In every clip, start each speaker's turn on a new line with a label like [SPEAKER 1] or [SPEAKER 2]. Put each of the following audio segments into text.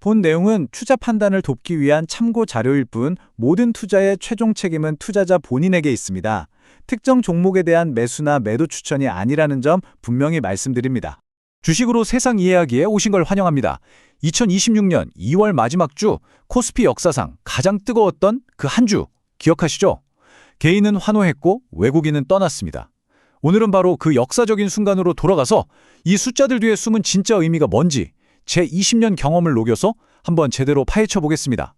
[SPEAKER 1] 본 내용은 투자 판단을 돕기 위한 참고 자료일 뿐 모든 투자의 최종 책임은 투자자 본인에게 있습니다. 특정 종목에 대한 매수나 매도 추천이 아니라는 점 분명히 말씀드립니다. 주식으로 세상 이해하기에 오신 걸 환영합니다. 2026년 2월 마지막 주 코스피 역사상 가장 뜨거웠던 그 한 주 기억하시죠? 개인은 환호했고 외국인은 떠났습니다. 오늘은 바로 그 역사적인 순간으로 돌아가서 이 숫자들 뒤에 숨은 진짜 의미가 뭔지 제 20년 경험을 녹여서 한번 제대로 파헤쳐 보겠습니다.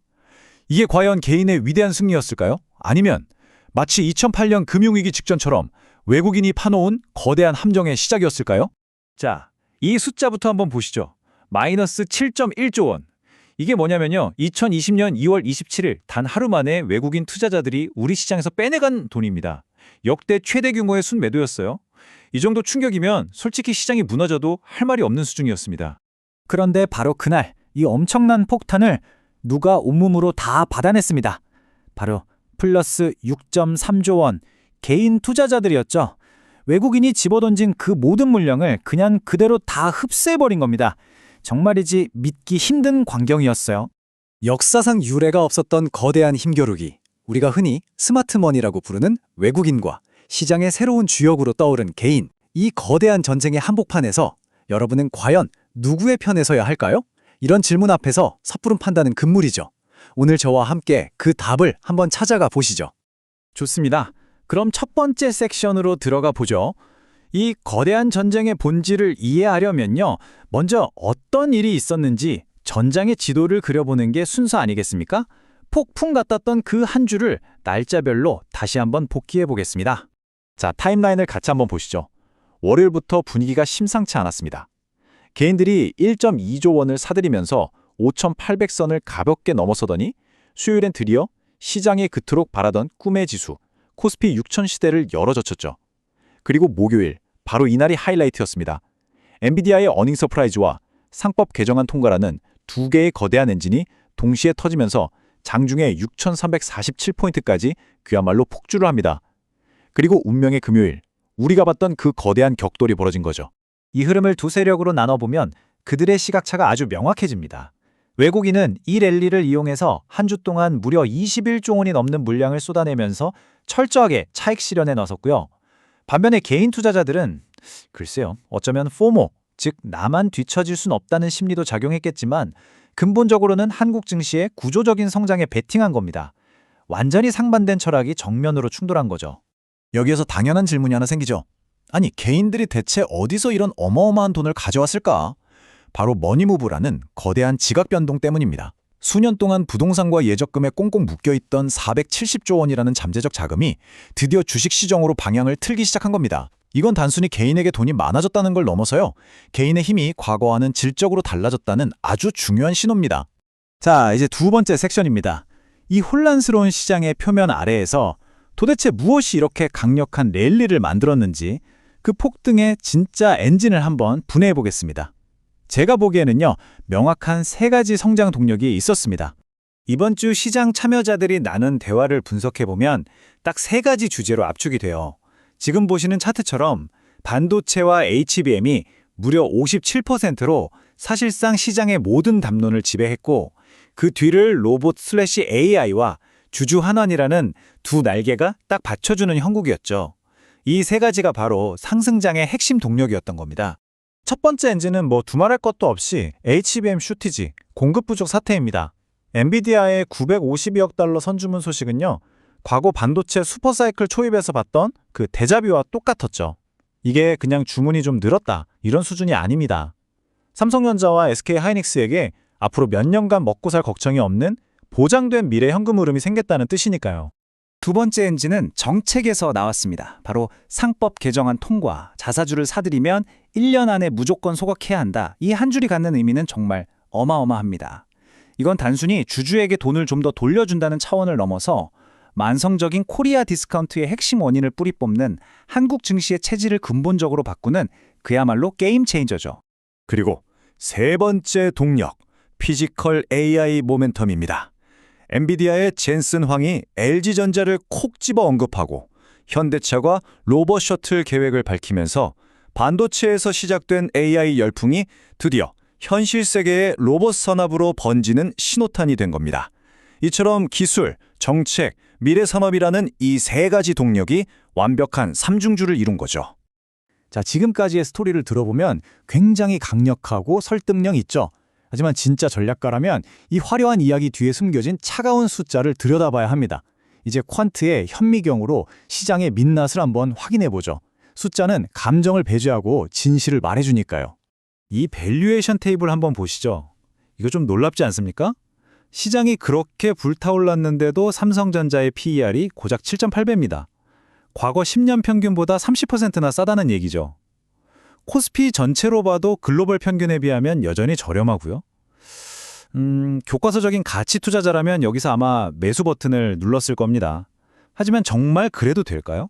[SPEAKER 1] 이게 과연 개인의 위대한 승리였을까요? 아니면 마치 2008년 금융위기 직전처럼 외국인이 파놓은 거대한 함정의 시작이었을까요? 자, 이 숫자부터 한번 보시죠. 마이너스 7.1조 원. 이게 뭐냐면요. 2020년 2월 27일 단 하루 만에 외국인 투자자들이 우리 시장에서 빼내간 돈입니다. 역대 최대 규모의 순매도였어요. 이 정도 충격이면 솔직히 시장이 무너져도 할 말이 없는 수준이었습니다.
[SPEAKER 2] 그런데 바로 그날 이 엄청난 폭탄을 누가 온몸으로 다 받아냈습니다. 바로 플러스 6.3조 원 개인 투자자들이었죠. 외국인이 집어던진 그 모든 물량을 그냥 그대로 다 흡수해버린 겁니다. 정말이지 믿기 힘든 광경이었어요.
[SPEAKER 3] 역사상 유례가 없었던 거대한 힘겨루기, 우리가 흔히 스마트머니라고 부르는 외국인과 시장의 새로운 주역으로 떠오른 개인, 이 거대한 전쟁의 한복판에서 여러분은 과연 누구의 편에 서야 할까요? 이런 질문 앞에서 섣부른 판단은 금물이죠. 오늘 저와 함께 그 답을 한번 찾아가 보시죠.
[SPEAKER 1] 좋습니다. 그럼 첫 번째 섹션으로 들어가 보죠. 이 거대한 전쟁의 본질을 이해하려면요. 먼저 어떤 일이 있었는지 전장의 지도를 그려보는 게 순서 아니겠습니까? 폭풍 같았던 그 한 주를 날짜별로 다시 한번 복기해 보겠습니다. 자, 타임라인을 같이 한번 보시죠. 월요일부터 분위기가 심상치 않았습니다. 개인들이 1.2조 원을 사들이면서 5,800선을 가볍게 넘어서더니 수요일엔 드디어 시장에 그토록 바라던 꿈의 지수, 코스피 6000 시대를 열어젖혔죠. 그리고 목요일, 바로 이날이 하이라이트였습니다. 엔비디아의 어닝 서프라이즈와 상법 개정안 통과라는 두 개의 거대한 엔진이 동시에 터지면서 장중에 6,347포인트까지 그야말로 폭주를 합니다. 그리고 운명의 금요일, 우리가 봤던 그 거대한 격돌이 벌어진 거죠.
[SPEAKER 2] 이 흐름을 두 세력으로 나눠보면 그들의 시각차가 아주 명확해집니다. 외국인은 이 랠리를 이용해서 한 주 동안 무려 21조 원이 넘는 물량을 쏟아내면서 철저하게 차익 실현에 나섰고요. 반면에 개인 투자자들은 글쎄요, 어쩌면 포모, 즉 나만 뒤처질 순 없다는 심리도 작용했겠지만 근본적으로는 한국 증시의 구조적인 성장에 베팅한 겁니다. 완전히 상반된 철학이 정면으로 충돌한 거죠.
[SPEAKER 1] 여기에서 당연한 질문이 하나 생기죠. 아니, 개인들이 대체 어디서 이런 어마어마한 돈을 가져왔을까? 바로 머니무브라는 거대한 지각 변동 때문입니다. 수년 동안 부동산과 예적금에 꽁꽁 묶여있던 470조 원이라는 잠재적 자금이 드디어 주식시장으로 방향을 틀기 시작한 겁니다. 이건 단순히 개인에게 돈이 많아졌다는 걸 넘어서요. 개인의 힘이 과거와는 질적으로 달라졌다는 아주 중요한 신호입니다. 자, 이제 두 번째 섹션입니다. 이 혼란스러운 시장의 표면 아래에서 도대체 무엇이 이렇게 강력한 랠리를 만들었는지 그 폭등의 진짜 엔진을 한번 분해해 보겠습니다. 제가 보기에는요, 명확한 세 가지 성장 동력이 있었습니다. 이번 주 시장 참여자들이 나눈 대화를 분석해보면 딱 세 가지 주제로 압축이 돼요. 지금 보시는 차트처럼 반도체와 HBM이 무려 57%로 사실상 시장의 모든 담론을 지배했고 그 뒤를 로봇/AI와 주주환원이라는 두 날개가 딱 받쳐주는 형국이었죠. 이 세 가지가 바로 상승장의 핵심 동력이었던 겁니다. 첫 번째 엔진은 뭐 두말할 것도 없이 HBM 슈티지, 공급 부족 사태입니다. 엔비디아의 952억 달러 선주문 소식은요, 과거 반도체 슈퍼사이클 초입에서 봤던 그 데자뷰와 똑같았죠. 이게 그냥 주문이 좀 늘었다, 이런 수준이 아닙니다. 삼성전자와 SK하이닉스에게 앞으로 몇 년간 먹고 살 걱정이 없는 보장된 미래 현금 흐름이 생겼다는 뜻이니까요.
[SPEAKER 2] 두 번째 엔진은 정책에서 나왔습니다. 바로 상법 개정안 통과, 자사주를 사들이면 1년 안에 무조건 소각해야 한다. 이 한 줄이 갖는 의미는 정말 어마어마합니다. 이건 단순히 주주에게 돈을 좀 더 돌려준다는 차원을 넘어서 만성적인 코리아 디스카운트의 핵심 원인을 뿌리 뽑는 한국 증시의 체질을 근본적으로 바꾸는 그야말로 게임 체인저죠.
[SPEAKER 1] 그리고 세 번째 동력, 피지컬 AI 모멘텀입니다. 엔비디아의 젠슨 황이 LG전자를 콕 집어 언급하고 현대차가 로봇 셔틀 계획을 밝히면서 반도체에서 시작된 AI 열풍이 드디어
[SPEAKER 4] 현실 세계의 로봇 산업으로 번지는 신호탄이 된 겁니다. 이처럼 기술, 정책, 미래 산업이라는 이 세 가지 동력이 완벽한 삼중주를 이룬 거죠.
[SPEAKER 2] 자, 지금까지의 스토리를 들어보면 굉장히 강력하고 설득력 있죠. 하지만 진짜 전략가라면 이 화려한 이야기 뒤에 숨겨진 차가운 숫자를 들여다봐야 합니다. 이제 퀀트의 현미경으로 시장의 민낯을 한번 확인해보죠. 숫자는 감정을 배제하고 진실을 말해주니까요. 이 밸류에이션 테이블 한번 보시죠. 이거 좀 놀랍지 않습니까? 시장이 그렇게 불타올랐는데도 삼성전자의 PER이 고작 7.8배입니다. 과거 10년 평균보다 30%나 싸다는 얘기죠. 코스피 전체로 봐도 글로벌 평균에 비하면 여전히 저렴하고요. 교과서적인 가치 투자자라면 여기서 아마 매수 버튼을 눌렀을 겁니다. 하지만 정말 그래도 될까요?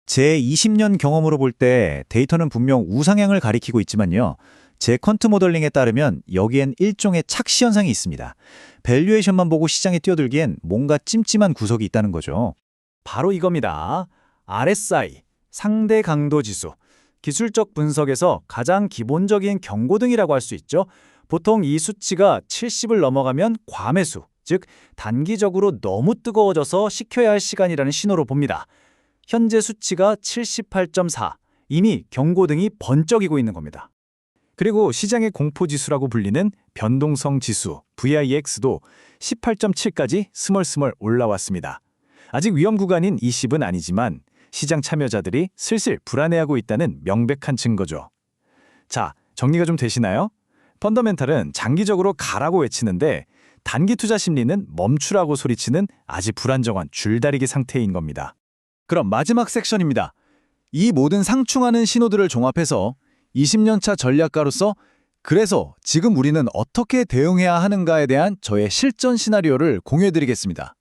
[SPEAKER 2] 제 20년 경험으로 볼 때 데이터는 분명 우상향을 가리키고 있지만요. 제 퀀트 모델링에 따르면 여기엔 일종의 착시 현상이 있습니다. 밸류에이션만 보고 시장에 뛰어들기엔 뭔가 찜찜한 구석이 있다는 거죠. 바로 이겁니다. RSI, 상대 강도 지수. 기술적 분석에서 가장 기본적인 경고등이라고 할 수 있죠. 보통 이 수치가 70을 넘어가면 과매수, 즉 단기적으로 너무 뜨거워져서 식혀야 할 시간이라는 신호로 봅니다. 현재 수치가 78.4, 이미 경고등이 번쩍이고 있는 겁니다. 그리고 시장의 공포지수라고 불리는 변동성 지수, VIX도 18.7까지 스멀스멀 올라왔습니다. 아직 위험 구간인 20은 아니지만 시장 참여자들이 슬슬 불안해하고 있다는 명백한 증거죠. 자, 정리가 좀 되시나요? 펀더멘탈은 장기적으로 가라고 외치는데 단기 투자 심리는 멈추라고 소리치는 아직 불안정한 줄다리기 상태인 겁니다.
[SPEAKER 1] 그럼 마지막 섹션입니다. 이 모든 상충하는 신호들을 종합해서 20년차 전략가로서 그래서 지금 우리는 어떻게 대응해야 하는가에 대한 저의 실전 시나리오를 공유해드리겠습니다.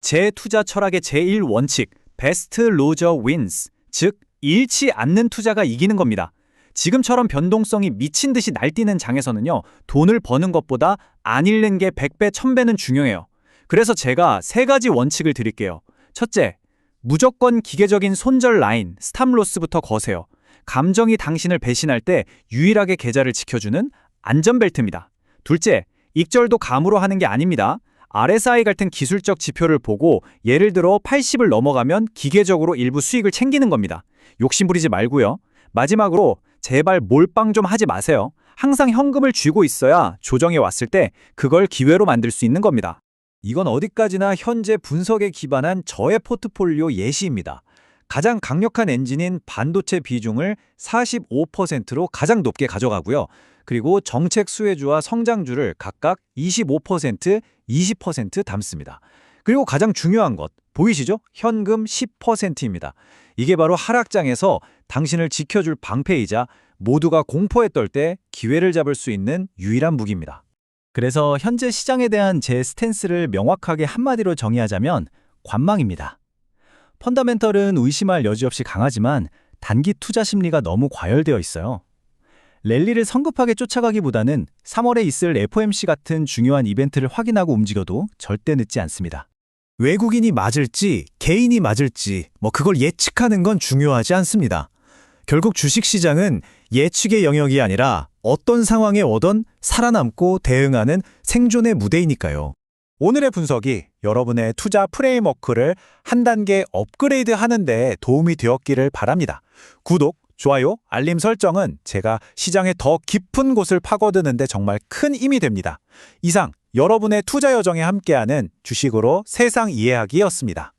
[SPEAKER 2] 제 투자 철학의 제1원칙, Best Loser Wins, 즉 잃지 않는 투자가 이기는 겁니다. 지금처럼 변동성이 미친 듯이 날뛰는 장에서는요, 돈을 버는 것보다 안 잃는 게 100배, 1000배는 중요해요. 그래서 제가 세 가지 원칙을 드릴게요. 첫째, 무조건 기계적인 손절 라인, 스탑로스부터 거세요. 감정이 당신을 배신할 때 유일하게 계좌를 지켜주는 안전벨트입니다. 둘째, 익절도 감으로 하는 게 아닙니다. RSI 같은 기술적 지표를 보고 예를 들어 80을 넘어가면 기계적으로 일부 수익을 챙기는 겁니다. 욕심부리지 말고요. 마지막으로 제발 몰빵 좀 하지 마세요. 항상 현금을 쥐고 있어야 조정에 왔을 때 그걸 기회로 만들 수 있는 겁니다. 이건 어디까지나 현재 분석에 기반한 저의 포트폴리오 예시입니다. 가장 강력한 엔진인 반도체 비중을 45%로 가장 높게 가져가고요. 그리고 정책 수혜주와 성장주를 각각 25%, 20% 담습니다. 그리고 가장 중요한 것, 보이시죠? 현금 10%입니다. 이게 바로 하락장에서 당신을 지켜줄 방패이자 모두가 공포에 떨 때 기회를 잡을 수 있는 유일한 무기입니다. 그래서 현재 시장에 대한 제 스탠스를 명확하게 한마디로 정의하자면 관망입니다. 펀더멘털은 의심할 여지 없이 강하지만 단기 투자 심리가 너무 과열되어 있어요. 랠리를 성급하게 쫓아가기보다는 3월에 있을 FOMC 같은 중요한 이벤트를 확인하고 움직여도 절대 늦지 않습니다. 외국인이 맞을지 개인이 맞을지 그걸 예측하는 건 중요하지 않습니다. 결국 주식시장은 예측의 영역이 아니라 어떤 상황에 오든 살아남고 대응하는 생존의 무대이니까요. 오늘의 분석이 여러분의 투자 프레임워크를 한 단계 업그레이드 하는 데 도움이 되었기를 바랍니다. 구독, 좋아요, 알림 설정은 제가 시장의 더 깊은 곳을 파고드는 데 정말 큰 힘이 됩니다. 이상 여러분의 투자 여정에 함께하는 주식으로 세상 이해하기였습니다.